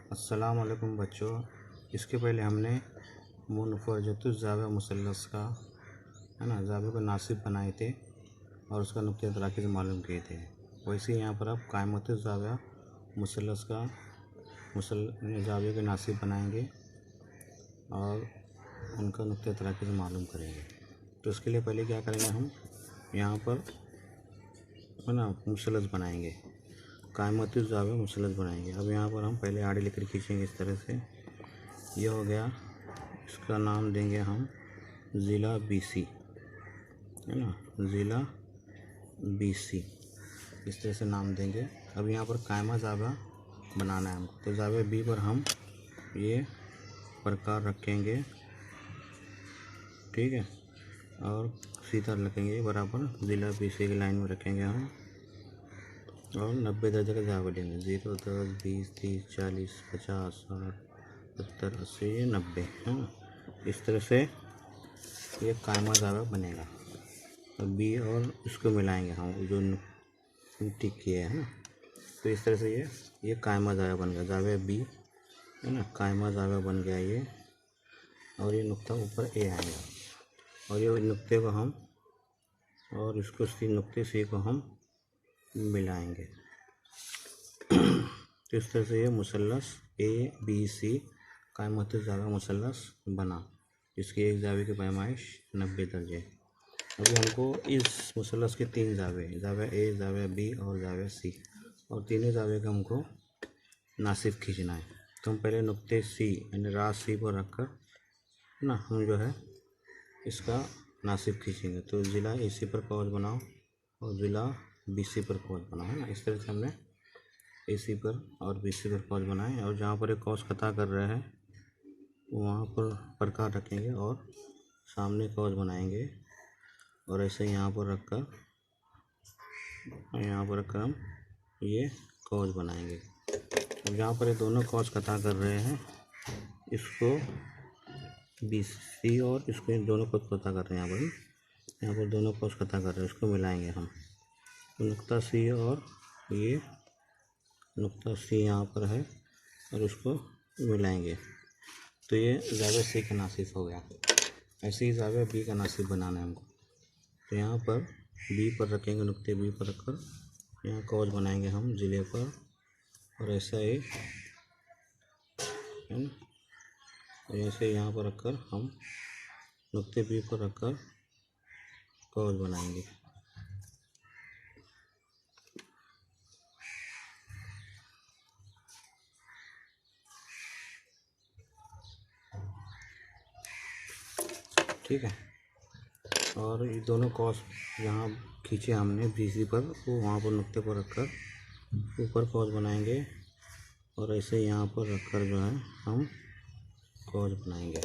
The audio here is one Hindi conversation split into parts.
अस्सलाम वालेकुम बच्चों। इसके पहले हमने मुनफ़रजतुज़ ज़ाविया मुसल्लस का है ना ज़ाविया को नासिब बनाए थे और उसका नुक्ते तराकीज़ मालूम किए थे। वैसे ही यहाँ पर अब क़ाइमतुज़ ज़ाविया मुसल्लस का ज़ाविया के नासिब बनाएंगे और उनका नुक्ते तराकीज़ मालूम करेंगे। तो उसके लिए पहले क्या करेंगे, हम यहाँ पर है ना मुसल्लस बनाएंगे, क़ाइमतुज़ ज़ाविया मुसल्लस बनाएंगे। अब यहाँ पर हम पहले आड़ी लेकर खींचेंगे इस तरह से, ये हो गया। इसका नाम देंगे हम ज़िला BC, है ना, ज़िला BC, इस तरह से नाम देंगे। अब यहाँ पर कायमा ज़ाविया बनाना है हमको, तो ज़ाविया B पर हम ये प्रकार रखेंगे, ठीक है, और सीधा रखेंगे बराबर ज़िला BC की लाइन में रखेंगे हम, और 90 दर्जे का ज़ाविया लेंगे। 0, 10, 20, 30, 40, 50, 60, 70, 80, 90, है ना। इस तरह से ये कायमा ज़ाविया बनेगा। तो B और इसको मिलाएंगे हम जो टिक किए है ना, तो इस तरह से ये कायमा ज़ाविया बन गया। ज़ाविया B है ना, कायमा ज़ाविया बन गया ये। और ये नुक्ता ऊपर A आएगा और ये नुक्ते को हम और इसको नुक्ते C को हम मिलाएंगे। तो इस तरह से ये मुसल्लस ABC क़ाइमतुज़ ज़ाविया मुसल्लस बना, इसकी एक ज़ाविया की पैमाइश 90 दर्जे। अभी हमको इस मुसल्लस के 3 ज़ाविया, ज़ाविया A, ज़ाविया B और ज़ाविया C, और तीनों ज़ाविया का हमको नासिब खींचना है। तो हम पहले नुक्ते C यानी रास C पर रखकर ना हम जो है इसका नासिब खींचेंगे। तो ज़िला AC पर कॉज बनाओ और ज़िला BC पर कॉज बनाओ, है ना। इस तरह से हमने AC पर और BC पर कॉज बनाए, और जहाँ पर एक कॉज कता कर रहे हैं वहाँ पर प्रकार रखेंगे और सामने कॉज बनाएंगे, और ऐसे यहाँ पर रखकर हम ये कॉज बनाएंगे। अब जहाँ पर ये दोनों कॉज कता कर रहे हैं, इसको BC और इसको दोनों कॉज कता कर रहे हैं, यहाँ पर दोनों कॉज कता कर रहे हैं, इसको मिलाएंगे हम। तो नुक्ता C और ये नुक्ता C यहाँ पर है और उसको मिलाएंगे, तो ये ज़ाविया C का नासिब हो गया। ऐसे ही ज़ाविया B का नासिब बनाना है हमको। तो यहाँ पर B पर रखेंगे, नुक्ते B पर रखकर यहाँ कॉज बनाएंगे हम ज़िले पर, और ऐसा ही है ना, ऐसे यहाँ पर रखकर हम नुक्ते B पर रखकर कॉज बनाएंगे। ठीक है, और ये दोनों कॉज यहाँ खींचे हमने BC पर, वो वहाँ पर नुक्ते पर रखकर ऊपर कॉज बनाएंगे, और ऐसे यहाँ पर रखकर जो है हम कॉज बनाएंगे।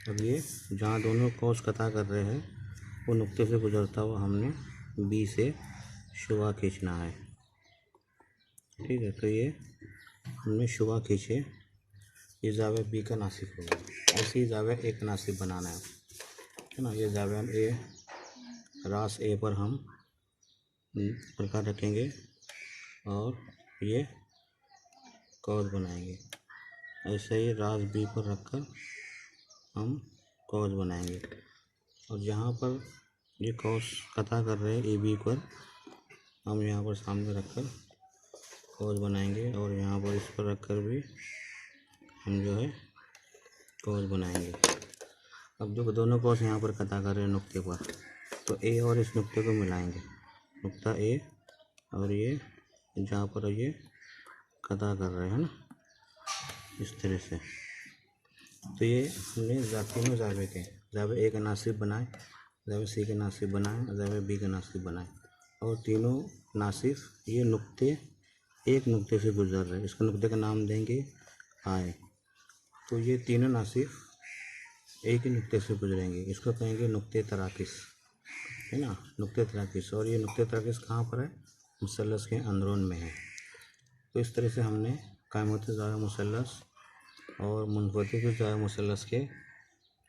अब ये जहाँ दोनों कॉज कता कर रहे हैं वो नुक्ते से गुजरता हुआ हमने B से शुआ खींचना है, ठीक है। तो ये हमने शुआ खींचे, ये ज़ाविया B का नासिब हो गया। ऐसे ही ज़ाविया A का नासिब बनाना है ना। ये ज़ाविया A, रास A पर हम प्रकार रखेंगे और ये कॉज बनाएंगे। ऐसे ही रास B पर रखकर हम कॉज बनाएंगे, और जहाँ पर ये कॉज कता कर रहे हैं AB पर, हम यहाँ पर सामने रखकर कॉज बनाएंगे, और यहाँ पर इस पर रखकर भी हम जो है कॉज बनाएंगे। अब जो दोनों कॉज यहाँ पर कता कर रहे हैं नुक्ते पर, तो A और इस नुक्ते को मिलाएंगे, नुक्ता A और ये जहाँ पर ये कता कर रहे हैं ना, इस तरह से। तो ये हमने तीनों ज़ाविया के, ज़ाविया A का नासिब बनाए, ज़ाविया C का नासिब बनाए, ज़ाविया B का नासिब बनाए, और तीनों नासिब ये नुक्ते एक नुक्ते से गुजर रहे हैं। इसके नुक्ते का नाम देंगे I। तो ये तीनों नासिब एक ही नुक्ते से गुजरेंगे, इसको कहेंगे नुक्ते तराकिस, है ना, नुक्ते तराकिस। और ये नुक्ते तराकिस कहाँ पर है, मुसल्लस के अंदरून में है। तो इस तरह से हमने क़ाइमतुज़ ज़ाविया मुसल्लस और मुनफ़रजतुज़ ज़ाविया मुसल्लस के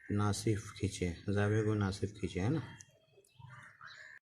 नासिब खींचे, ज़ाविया को नासिब खींचे, है ना।